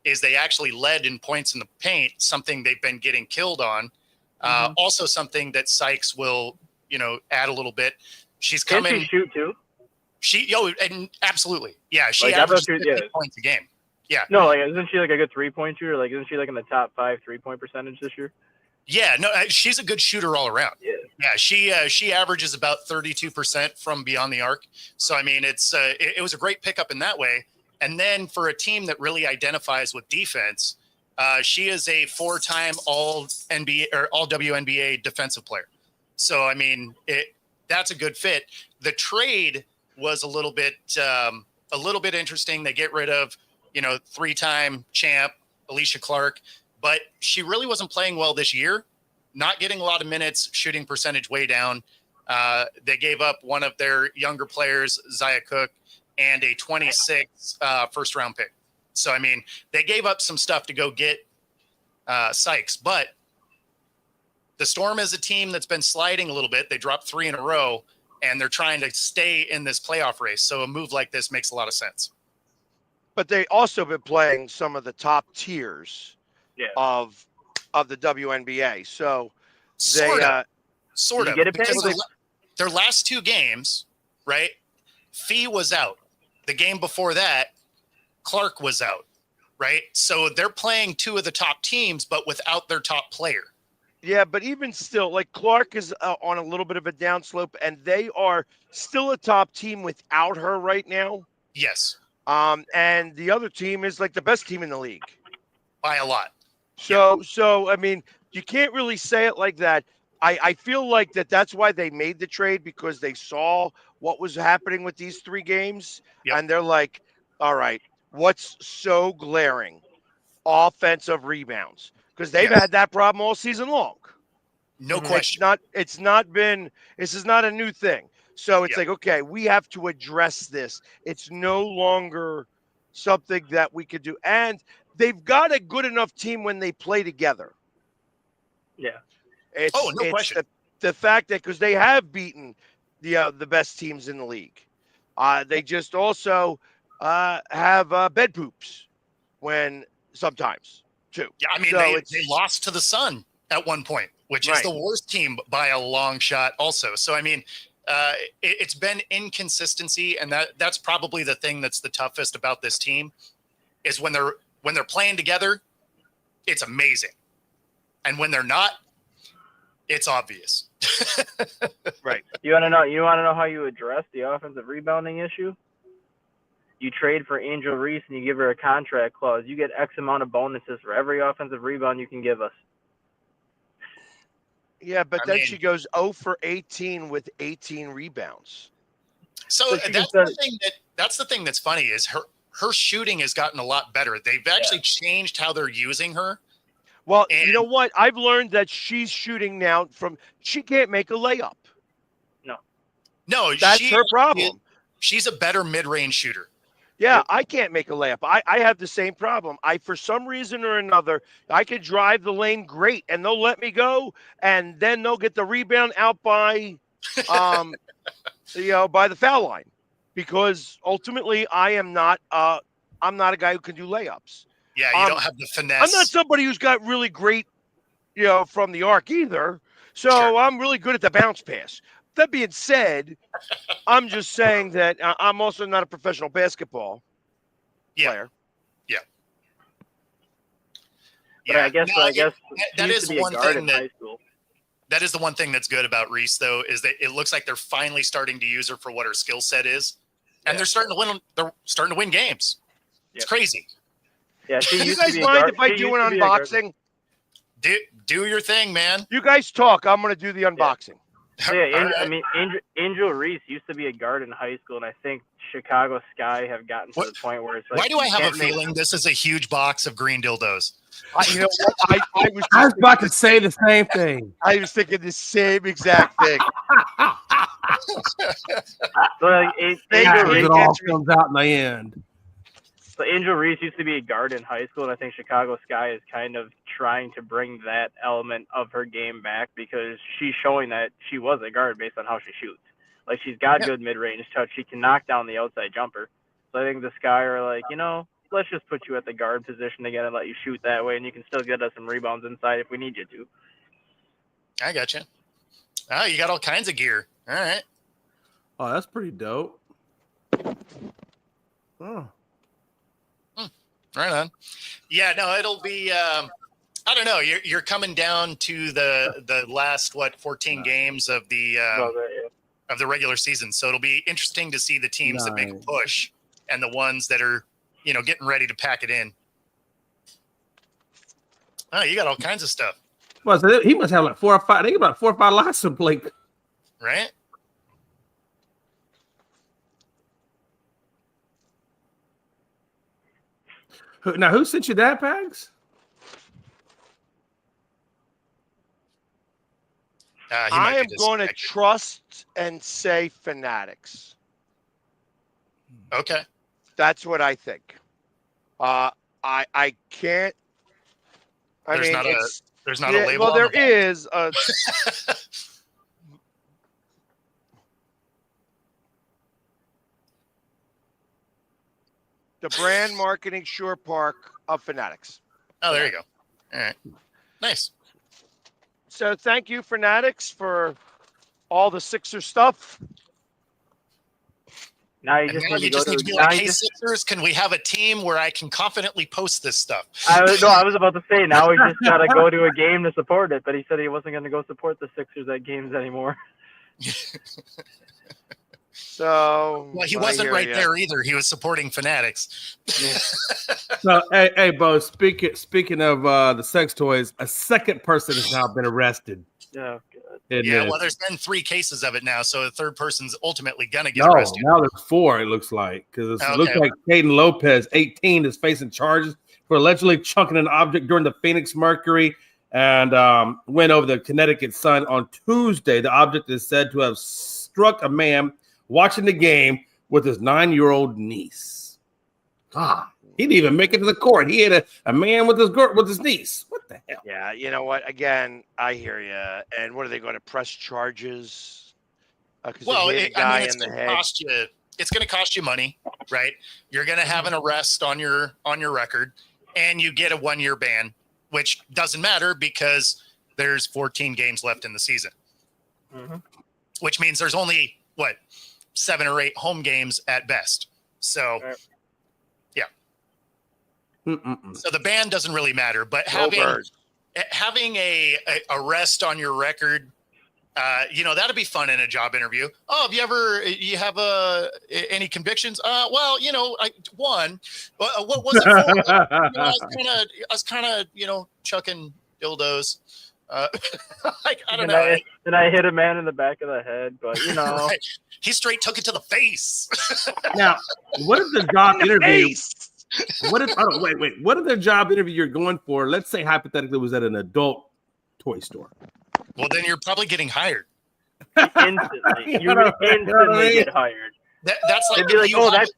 is they actually led in points in the paint, something they've been getting killed on. Also something that Sykes will, add a little bit. She's coming. Can she shoot too? And absolutely. Yeah. She Like, averages I thought 50 points a game. Yeah. No, isn't she like a good 3-point shooter? Like, isn't she like in the top 5 3-point percentage this year? Yeah, no, she's a good shooter all around. Yeah, she averages about 32% from beyond the arc. So it was a great pickup in that way. And then for a team that really identifies with defense, she is a 4-time All NBA or All WNBA defensive player. So that's a good fit. The trade was a little bit interesting. They get rid of 3-time champ Alicia Clark. But she really wasn't playing well this year, not getting a lot of minutes, shooting percentage way down. They gave up one of their younger players, Zaya Cook, and a 26 first-round pick. So, they gave up some stuff to go get Sykes. But the Storm is a team that's been sliding a little bit. They dropped 3 in a row, and they're trying to stay in this playoff race. So a move like this makes a lot of sense. But they also been playing some of the top tiers of the WNBA. So Sort of. Get it Because their last 2 games, right? Fee was out. The game before that, Clark was out, right? So they're playing 2 of the top teams, but without their top player. Yeah, but even still, like Clark is on a little bit of a downslope, and they are still a top team without her right now. Yes. And the other team is like the best team in the league. By a lot. So you can't really say it like that. I feel like that's why they made the trade, because they saw what was happening with these 3 games. Yep. And they're like, all right, what's so glaring? Offensive rebounds. Because they've had that problem all season long. No question. This is not a new thing. So it's like, okay, we have to address this. It's no longer something that we could do. And they've got a good enough team when they play together. Yeah. No question. The fact that because they have beaten the best teams in the league, they just also have bed poops sometimes too. Yeah, they lost to the Sun at one point, which is the worst team by a long shot. Also, so it's been inconsistency, and that's probably the thing that's the toughest about this team is when they're playing together, it's amazing. And when they're not, it's obvious. Right. You want to know how you address the offensive rebounding issue? You trade for Angel Reese and you give her a contract clause. You get X amount of bonuses for every offensive rebound you can give us. Yeah, but she goes 0 for 18 with 18 rebounds. So that's the thing that's funny is her shooting has gotten a lot better. They've actually changed how they're using her. Well, you know what? I've learned that she's shooting now she can't make a layup. No. No, That's her problem. She's a better mid-range shooter. Yeah, I can't make a layup. I have the same problem. For some reason or another, I could drive the lane great, and they'll let me go, and then they'll get the rebound out by, by the foul line, because ultimately I'm not a guy who can do layups. Yeah, you don't have the finesse. I'm not somebody who's got really great, from the arc either. So Sure. I'm really good at the bounce pass. That being said, I'm just saying that I'm also not a professional basketball player. But I guess that she used is to be a one guard thing in that high school. that is the one thing that's good about Reese, though, is that it looks like they're finally starting to use her for what her skill set is, and they're starting to win. They're starting to win games. It's crazy. Yeah, she You used guys to be a mind guard. if I she do used an to be a guard. unboxing? Do your thing, man. You guys talk. I'm going to do the unboxing. So yeah, All right. I mean, Angel Reese used to be a guard in high school, and I think Chicago Sky have gotten to the point where it's like. Why do I have a can't make- feeling this is a huge box of green dildos? You know what? I was about to say the same thing. I was thinking the same exact thing. So, like, Angel It Reese, all comes out in the end. so Angel Reese used to be a guard in high school, and I think Chicago Sky is kind of trying to bring that element of her game back because she's showing that she was a guard based on how she shoots. Like, she's got good mid-range touch. She can knock down the outside jumper. So I think the Sky are like, let's just put you at the guard position again and let you shoot that way, and you can still get us some rebounds inside if we need you to. I got you. Oh, you got all kinds of gear. All right. Oh, that's pretty dope. Oh. Right on. Yeah, no, it'll be. I don't know. You're coming down to the last 14 games of the of the regular season, so it'll be interesting to see the teams that make a push and the ones that are getting ready to pack it in. Oh, you got all kinds of stuff, Well, so he must have like 4 or 5. I think about 4 or 5 lots of Blake. right? Now, who sent you that, Pags? I am going to trust and say Fanatics. Okay. That's what I think. I can't. There's not a label. Well, on there the is a. The brand marketing Shore Park of Fanatics. Oh, there you go. All right. Nice. So thank you, Fanatics, for all the Sixer stuff. Now you And just now need you to go just to. need to be Now like, you hey, just, Sixers, can we have a team where I can confidently post this stuff? I was about to say, now we just got to go to a game to support it, but he said he wasn't going to go support the Sixers at games anymore. So Well, he wasn't right there either. He was supporting Fanatics. So, hey, Bo. Speaking of the sex toys, a second person has now been arrested. Yeah. Yeah, well, there's been 3 cases of it now, so the third person's ultimately going to get No, arrested. now there's 4. It looks like because it Okay. looks like Caden Lopez, 18, is facing charges for allegedly chunking an object during the Phoenix Mercury and went over the Connecticut Sun on Tuesday. The object is said to have struck a man watching the game with his 9-year-old niece. He didn't even make it to the court. He had a man with his niece. What the hell? Yeah, you know what? Again, I hear you. And what are they going to press charges? Well, they hit a guy it's in the going head. to cost you. It's going to cost you money, right? You're going to have an arrest on your record, and you get a 1-year ban, which doesn't matter because there's 14 games left in the season, which means there's only 7 or 8 home games at best. So, yeah. So the ban doesn't really matter, but having a arrest on your record, that'd be fun in a job interview. Oh, you have any convictions? Well, one. What was it for? I was kind of chucking dildos. I don't know. And I hit a man in the back of the head, but Right. He straight took it to the face. Now, what if the job interview? What if? Oh, wait. What if the job interview you're going for? Let's say hypothetically was at an adult toy store. Well, then you're probably getting hired. Instantly. You would instantly get hired. That's like They'd be if like, you "Oh, have,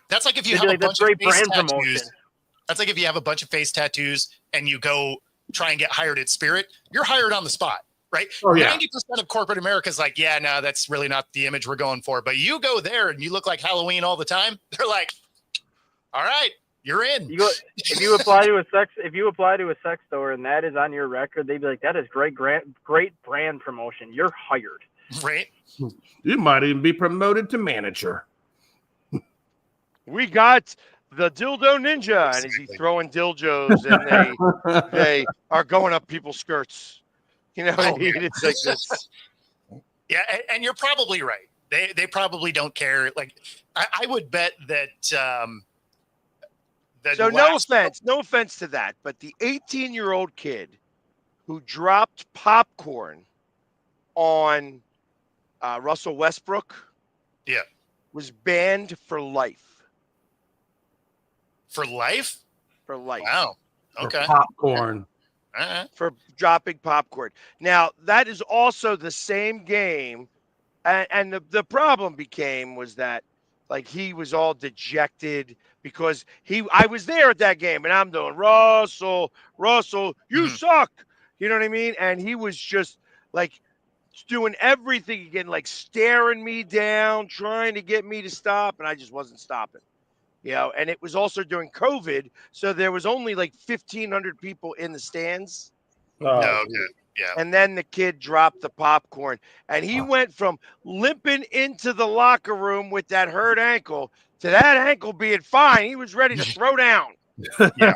that's like if you they'd have be a like, that's bunch of great face brand tattoos. promotion." That's like if you have a bunch of face tattoos and you go try and get hired at Spirit, you're hired on the spot, right? Oh, yeah. 90% of corporate America is like, yeah, no, that's really not the image we're going for. But you go there and you look like Halloween all the time. They're like, all right, you're in. You go if you apply to a sex store and that is on your record, they'd be like, "That is great brand promotion. You're hired." Right? You might even be promoted to manager. We got the dildo ninja, and is he throwing dildos, and they are going up people's skirts. You know what I mean? It's like this. Yeah, and you're probably right. They probably don't care. Like I would bet that. So no offense to that, but the 18-year-old kid who dropped popcorn on Russell Westbrook, Yeah, was banned for life. for life. For life. Wow. Okay. Popcorn. For dropping popcorn. Now, that is also the same game. And the problem was that, like, he was all dejected because I was there at that game and I'm doing, Russell, you suck. You know what I mean? And he was just like doing everything again, like staring me down, trying to get me to stop. And I just wasn't stopping. You know, and it was also during COVID, so there was only like 1,500 people in the stands. No, good. Yeah. And then the kid dropped the popcorn, and he went from limping into the locker room with that hurt ankle to that ankle being fine. He was ready to throw down. Yeah.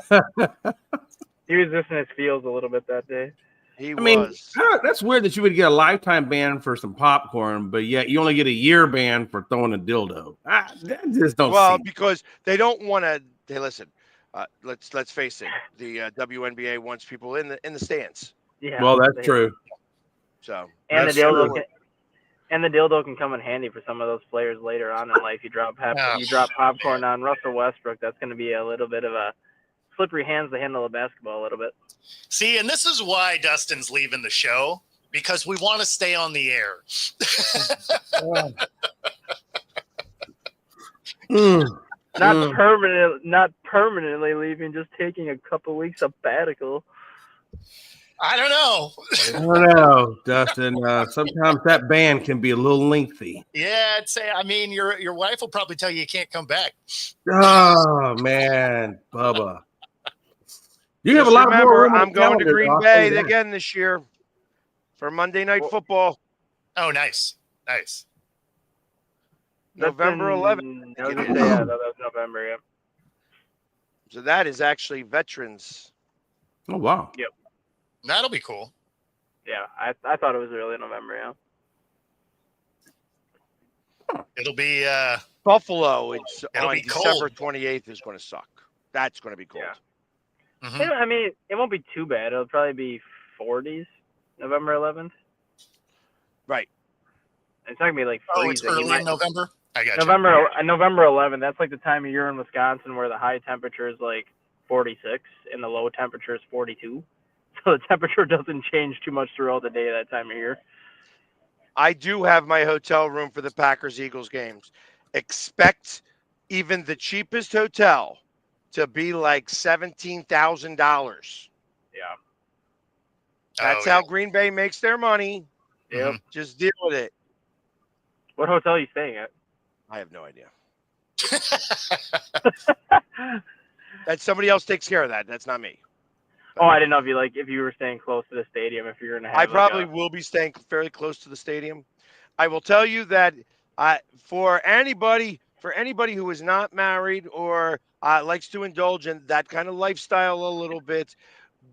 He was just in his feels a little bit that day. He I mean, was. that's weird that you would get a lifetime ban for some popcorn, but yet you only get a year ban for throwing a dildo. That just don't. Well, seem... because they don't want to. Hey, listen. Let's face it. The WNBA wants people in the stands. Yeah. Well, that's true. So And that's the dildo true. and the dildo can come in handy for some of those players later on in life. You drop popcorn on Russell Westbrook. That's going to be a little bit of a slippery hands to handle the basketball a little bit. See, and this is why Dustin's leaving the show, because we want to stay on the air. Not permanently leaving, just taking a couple weeks sabbatical. I don't know. I don't know, Dustin. Sometimes that ban can be a little lengthy. Yeah, I'd say. I mean, your wife will probably tell you can't come back. Oh man, Bubba. You have Just a lot remember, more room on I'm the going to calendar, Green I'll tell you Bay that. again this year for Monday Night Football. Oh, nice. November 11th. That was November, yeah. So that is actually Veterans. Oh wow. Yep. That'll be cool. Yeah, I thought it was early November, yeah. It'll be Buffalo, it's It'll on be December cold. 28th is going to suck. That's going to be cold. Yeah. mhm. I mean, it won't be too bad. It'll probably be 40s, November 11th. Right. It's not gonna be like Oh, it's freezing. early in November. I got November 11th. That's like the time of year in Wisconsin where the high temperature is like 46 and the low temperature is 42. So the temperature doesn't change too much throughout the day that time of year. I do have my hotel room for the Packers-Eagles games. Expect even the cheapest hotel to be like $17,000. Yeah. That's Oh, how Green Bay makes their money. Yep. Just deal with it. What hotel are you staying at? I have no idea. That somebody else takes care of that. That's not me. Oh, I didn't know if you were staying close to the stadium, if you're gonna have. I probably will be staying fairly close to the stadium. I will tell you that for anybody who is not married or likes to indulge in that kind of lifestyle a little bit,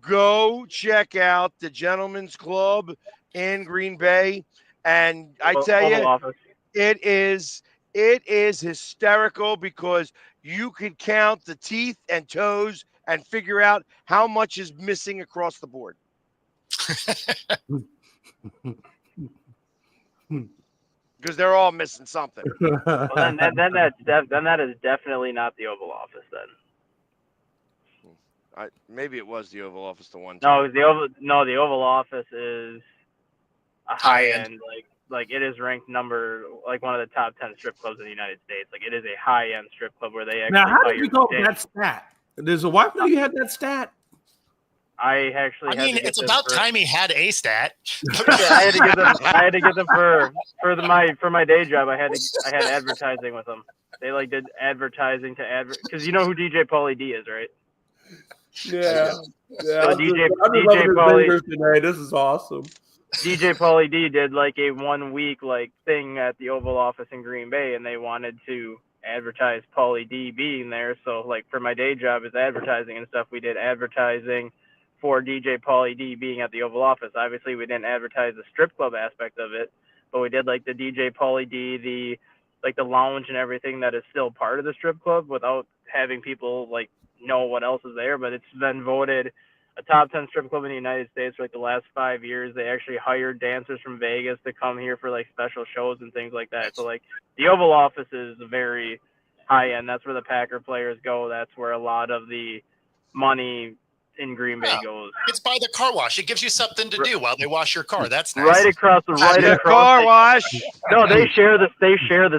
go check out the Gentlemen's Club in Green Bay. And I tell Oval you, Office. it is hysterical because you can count the teeth and toes and figure out how much is missing across the board. Because they're all missing something. Well, then that is definitely not the Oval Office then. Maybe it was the Oval Office the one No, time. the Oval Office is a high end, like like it is ranked number like one of the top 10 strip clubs in the United States. Like it is a high end strip club where they actually. Now, how did you go hire with that stat? Does the wife know you had that stat? I actually. I mean, had to get it's them about for, time he had a stat. Yeah, I had to get them. I had to get them for my day job. I had advertising with them. They like did advertising to because you know who DJ Pauly D is, right? Yeah. Yeah. So I'm DJ loving his Pauly fingers today. This is awesome. DJ Pauly D did like a 1 week like thing at the Oval Office in Green Bay, and they wanted to advertise Pauly D being there. So like for my day job is advertising and stuff, we did advertising for DJ Pauly D being at the Oval Office. Obviously, we didn't advertise the strip club aspect of it, but we did like the DJ Pauly D, the lounge and everything that is still part of the strip club without having people like know what else is there. But it's been voted a top 10 strip club in the United States for like the last 5 years. They actually hired dancers from Vegas to come here for like special shows and things like that. So like the Oval Office is very high end. That's where the Packer players go. That's where a lot of the money in Green Bay goes. It's by the car wash. It gives you something to do while they wash your car. That's nice. Right across the car wash. No, they share the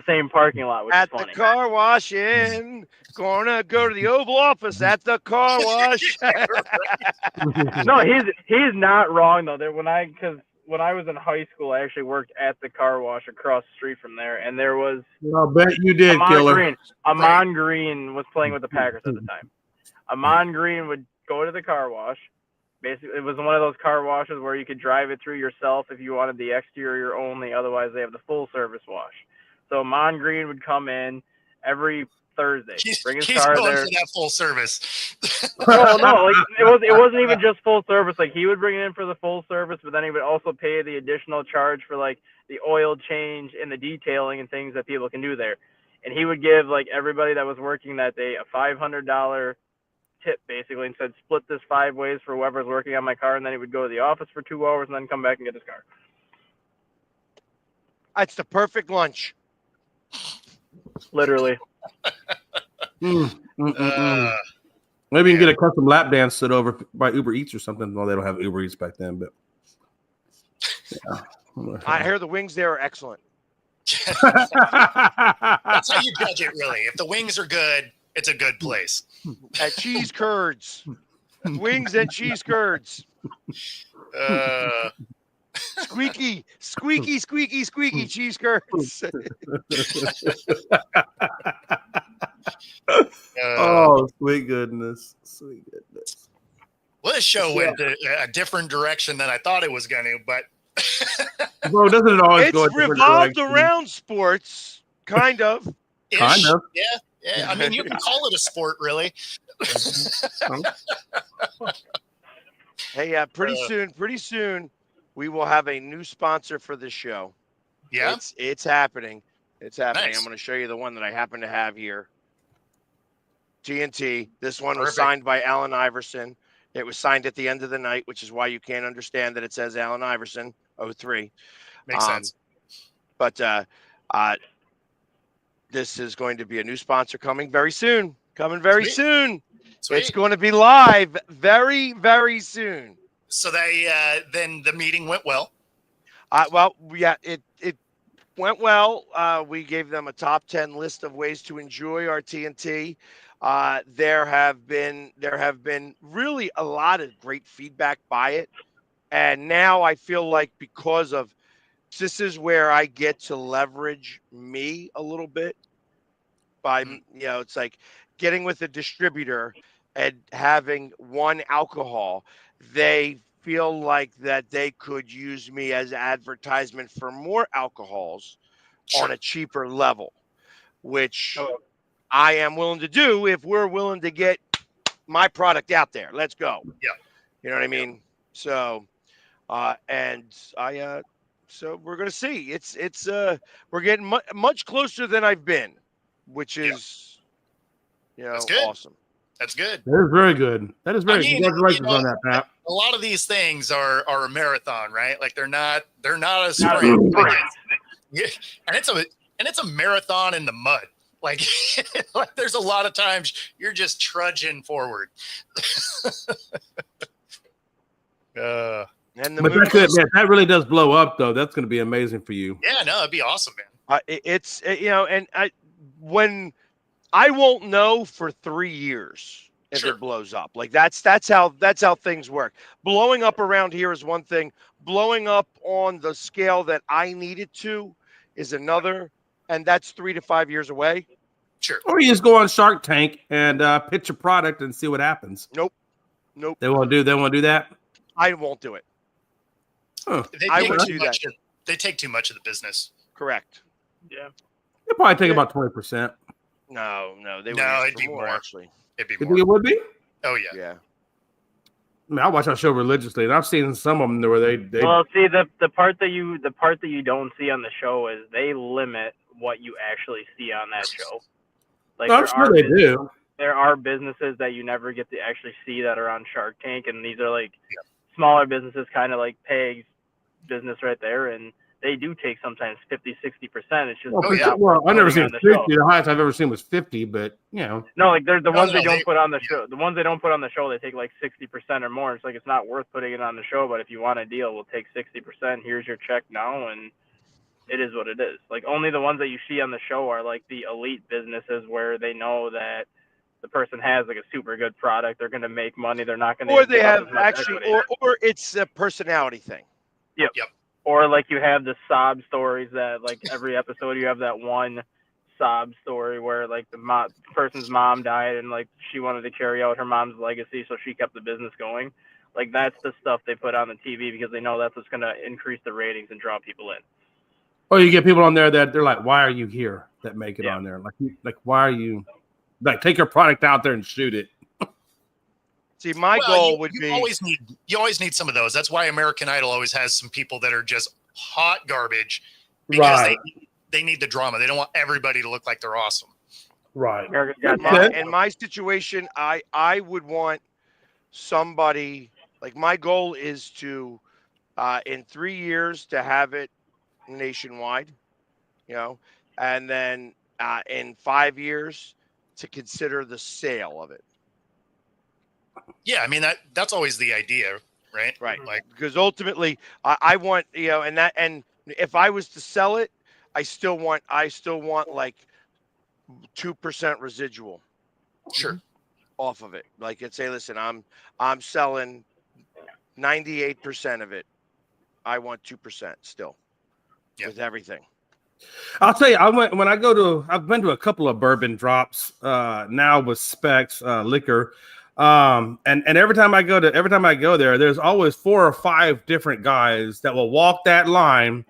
same parking lot, which At is funny. the car wash in. Gonna go to the Oval Office at the car wash. No, he's not wrong though. Because when I was in high school, I actually worked at the car wash across the street from there, and there was. I'll bet you did, Killer. Amon Green was playing with the Packers at the time. Amon Green would go to the car wash. Basically, it was one of those car washes where you could drive it through yourself if you wanted the exterior only. Otherwise, they have the full service wash. So Amon Green would come in every Thursday, bring his car going there. for that full service. No, like it wasn't even just full service. Like he would bring it in for the full service, but then he would also pay the additional charge for like the oil change and the detailing and things that people can do there. And he would give like everybody that was working that day a $500 tip basically, and said split this 5 ways for whoever's working on my car, and then he would go to the office for 2 hours and then come back and get his car. It's the perfect lunch. Literally. Maybe you can get a custom lap dance set over by Uber Eats or something. Well, they don't have Uber Eats back then, but yeah. I hear the wings there are excellent. That's how you judge it, really. If the wings are good, it's a good place. At Cheese Curds. Wings and cheese curds. Squeaky cheese curds. Oh, sweet goodness. Well, this show went a different direction than I thought it was going to, but bro, doesn't it always go? It's revolved around sports, kind of. Kind of. Yeah. I mean, you can call it a sport, really. Hey, pretty soon, we will have a new sponsor for this show. Yeah, it's happening. It's happening. Nice. I'm going to show you the one that I happen to have here. TNT. This one was Perfect. signed by Allen Iverson. It was signed at the end of the night, which is why you can't understand that it says Allen Iverson 03. makes sense. But this is going to be a new sponsor coming very soon. Soon. Sweet. It's going to be live very, very soon. So then the meeting went well. It went well. We gave them a top 10 list of ways to enjoy our TNT. There have been really a lot of great feedback by it. And now I feel like because of this is where I get to leverage me a little bit by, it's like getting with a distributor and having one alcohol. They feel like that they could use me as advertisement for more alcohols on a cheaper level, which I am willing to do if we're willing to get my product out there. Let's go. Yeah. You know what I mean? So, so we're going to see. We're getting much closer than I've been, which is, That's good. awesome. That's good. That is very good. That is very congratulations on that, Pat. A lot of these things are a marathon, right? Like they're not a sprint. Yeah, and it's a marathon in the mud. Like there's a lot of times you're just trudging forward. Yeah, And the But movie, that really does blow up, though. That's going to be amazing for you. Yeah, no, it'd be awesome, man. when I won't know for 3 years if Sure. it blows up. Like that's how things work. Blowing up around here is one thing. Blowing up on the scale that I need it to is another, and that's 3 to 5 years away. Sure. Or you just go on Shark Tank and pitch a product and see what happens. Nope. They won't do that. I won't do it. Huh. I take would too do much they take too much of the business. Correct. Yeah. It'll probably take about 20%. No, they would No, ask it'd for be more more. actually. It'd be You more. think it would be? Oh yeah. Yeah. I mean, I watch that show religiously, and I've seen some of them where they Well, see, the part that you don't see on the show is they limit what you actually see on that show. Like I'm sure they do. There are businesses that you never get to actually see that are on Shark Tank, and these are like smaller businesses, kind of like Peg's business right there, and they do take sometimes 50, 60%. It's just I've never seen 50. The highest I've ever seen was 50, but no, like they're the ones they don't put on the show. The ones they don't put on the show, they take like 60% or more. It's like it's not worth putting it on the show, but if you want a deal, we'll take 60%. Here's your check now, and it is what it is. Like only the ones that you see on the show are like the elite businesses where they know that the person has like a super good product. They're going to make money. They're not going to. Or they have actually, or it's a personality thing. Yep. Or like you have the sob stories that like every episode you have that one sob story where like the person's mom died and like she wanted to carry out her mom's legacy, so she kept the business going. Like that's the stuff they put on the TV because they know that's what's going to increase the ratings and draw people in. Or you get people on there that they're like, "Why are you here?" That make it on there. Like, why are you? Like, take your product out there and shoot it. See, my goal would you be you always need some of those. That's why American Idol always has some people that are just hot garbage because they need the drama. They don't want everybody to look like they're awesome. Right. In my situation, I would want somebody like my goal is to in 3 years to have it nationwide, and then in 5 years to consider the sale of it. Yeah, I mean that's always the idea, right? Right. Like because ultimately I want, and if I was to sell it, I still want like 2% residual. Sure. Off of it. Like it's say, listen, I'm selling 98% of it. I want 2% still. With everything. I'll tell you, I've been to a couple of bourbon drops now with Specs liquor. And every time I go there, there's always 4 or 5 different guys that will walk that line,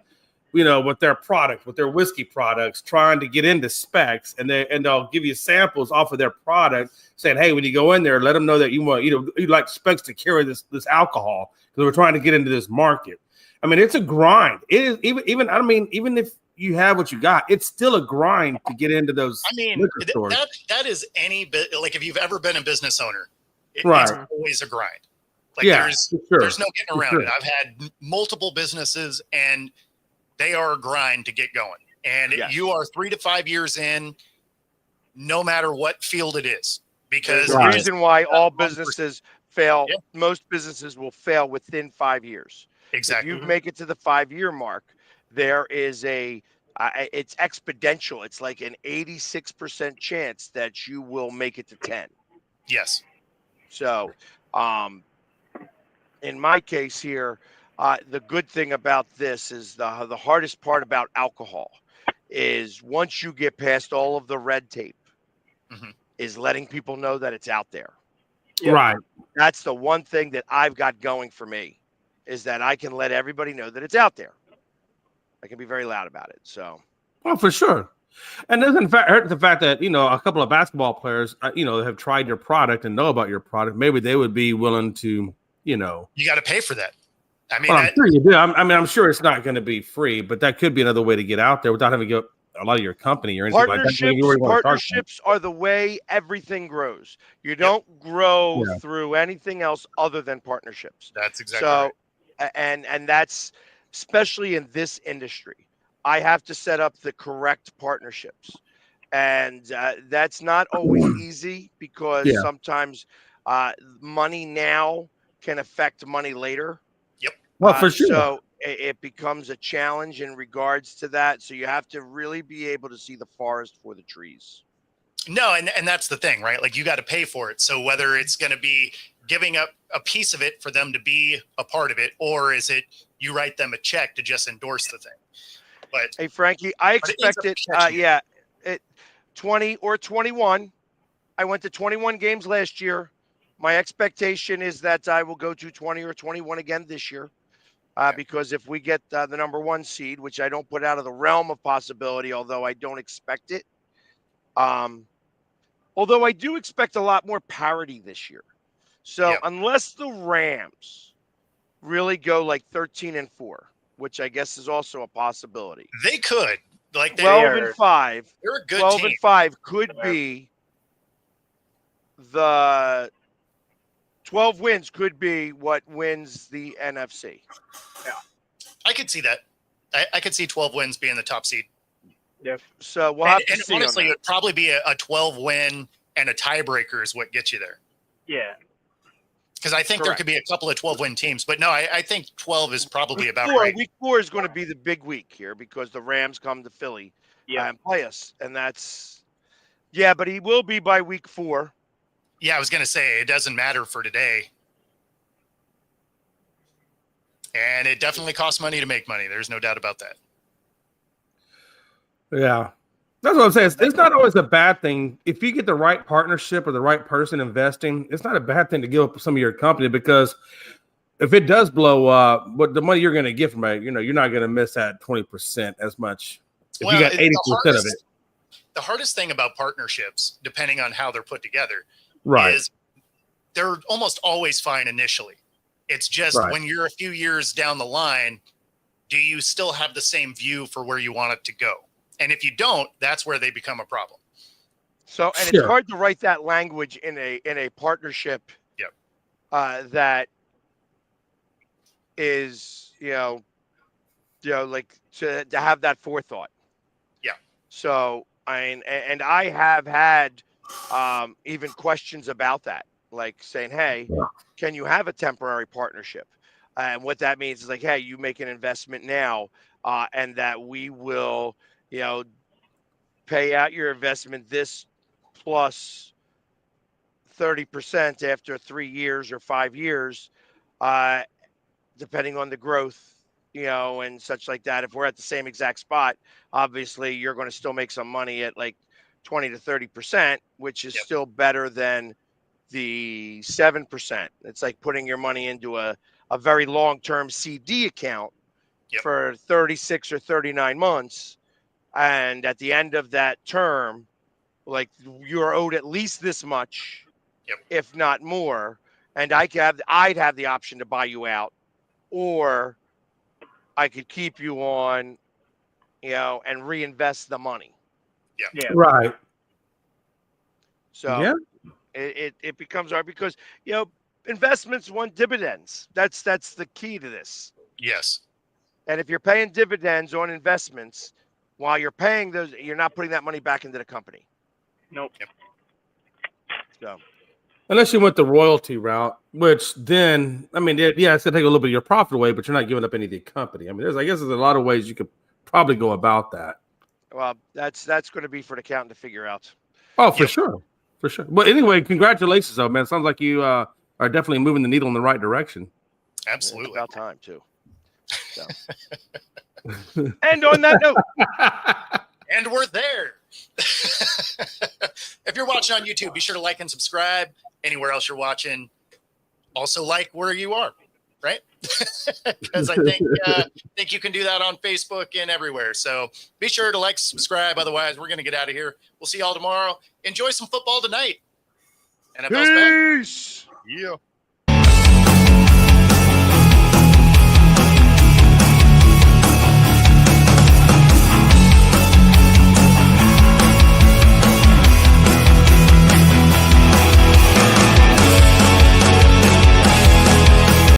with their product, with their whiskey products, trying to get into Specs, and they'll give you samples off of their product, saying, "Hey, when you go in there, let them know that you'd like Specs to carry this alcohol because we're trying to get into this market." I mean, it's a grind. It is even if you have what you got, it's still a grind to get into those. I mean, liquor stores. That is any bit like if you've ever been a business owner, it's always a grind. Like there's no getting around it. I've had multiple businesses and they are a grind to get going. And you are 3 to 5 years in, no matter what field it is. Because the reason why all businesses fail, most businesses will fail within 5 years. Exactly. If you make it to the 5-year mark, there is it's exponential. It's like an 86% chance that you will make it to 10. Yes. So, in my case here, the good thing about this is the hardest part about alcohol is once you get past all of the red tape, is letting people know that it's out there. Yeah. Right. That's the one thing that I've got going for me. Is that I can let everybody know that it's out there. I can be very loud about it. So, well, for sure. And doesn't hurt the fact that a couple of basketball players, have tried your product and know about your product. Maybe they would be willing to, You got to pay for that. I mean, I'm sure you do. I'm sure it's not going to be free, but that could be another way to get out there without having to go a lot of your company or anything like that. Partnerships are the way everything grows. You don't grow through anything else other than partnerships. That's exactly right. And that's especially in this industry. I have to set up the correct partnerships, and that's not always easy because sometimes money now can affect money later. Yep. Well, for sure. So it becomes a challenge in regards to that. So you have to really be able to see the forest for the trees. No, and that's the thing, right? Like you got to pay for it. So whether it's going to be giving up a piece of it for them to be a part of it, or is it you write them a check to just endorse the thing? But Hey, Frankie, I But it ends up expected, catching 20 or 21. I went to 21 games last year. My expectation is that I will go to 20 or 21 again this year. Because if we get the number 1 seed, which I don't put out of the realm of possibility, although I don't expect it. Although I do expect a lot more parity this year. So Yep. unless the Rams really go like 13-4, which I guess is also a possibility. they could, like, 12-5. they're a good 12 team. and 5 could be the 12 wins could be what wins the NFC. I could see that. I could see 12 wins being the top seed. So we'll have to And see. honestly, on it would probably be a 12 win and a tiebreaker is what gets you there. Yeah. Because I think there could be a couple of 12 win teams, but no, I think 12 is probably week about 4, right. Week 4 is going to be the big week here because the Rams come to Philly and play us, and that's but he will be by week 4. Yeah, I was going to say it doesn't matter for today. And it definitely costs money to make money. There's no doubt about that. Yeah. That's what I'm saying. It's not always a bad thing. If you get the right partnership or the right person investing, it's not a bad thing to give up some of your company, because if it does blow up, but the money you're going to get from it, you're not going to miss that 20% as much. If you got 80% of it. The hardest thing about partnerships, depending on how they're put together, Right. is they're almost always fine initially. It's just when you're a few years down the line, do you still have the same view for where you want it to go? And if you don't, that's where they become a problem. So, and it's hard to write that language in a partnership. Yep. That is, like to have that forethought. Yeah. So, and I have had even questions about that, like saying, hey, can you have a temporary partnership? And what that means is like, hey, you make an investment now, and that we will, pay out your investment this plus 30% after 3 years or 5 years, depending on the growth, and such like that. If we're at the same exact spot, obviously you're going to still make some money at like 20 to 30%, which is still better than the 7%. It's like putting your money into a very long-term CD account for 36 or 39 months. And at the end of that term, like you're owed at least this much, if not more. And I'd have the option to buy you out, or I could keep you on, and reinvest the money. Yeah. Right. So it becomes hard because, investments want dividends. That's the key to this. Yes. And if you're paying dividends on investments, while you're paying those, you're not putting that money back into the company. Nope. So, unless you went the royalty route, which then, it's going to take a little bit of your profit away, but you're not giving up any of the company. I guess there's a lot of ways you could probably go about that. Well, that's going to be for the accountant to figure out. Oh, for sure. For sure. But anyway, congratulations, though, man. Sounds like you are definitely moving the needle in the right direction. Absolutely. It's about time, too. So. And on that note. And we're there. If you're watching on YouTube, be sure to like and subscribe. Anywhere else you're watching, also like where you are, right? Because I think you can do that on Facebook and everywhere. So be sure to like, subscribe. Otherwise, we're going to get out of here. We'll see y'all tomorrow. Enjoy some football tonight. NFL's back. Peace. Yeah.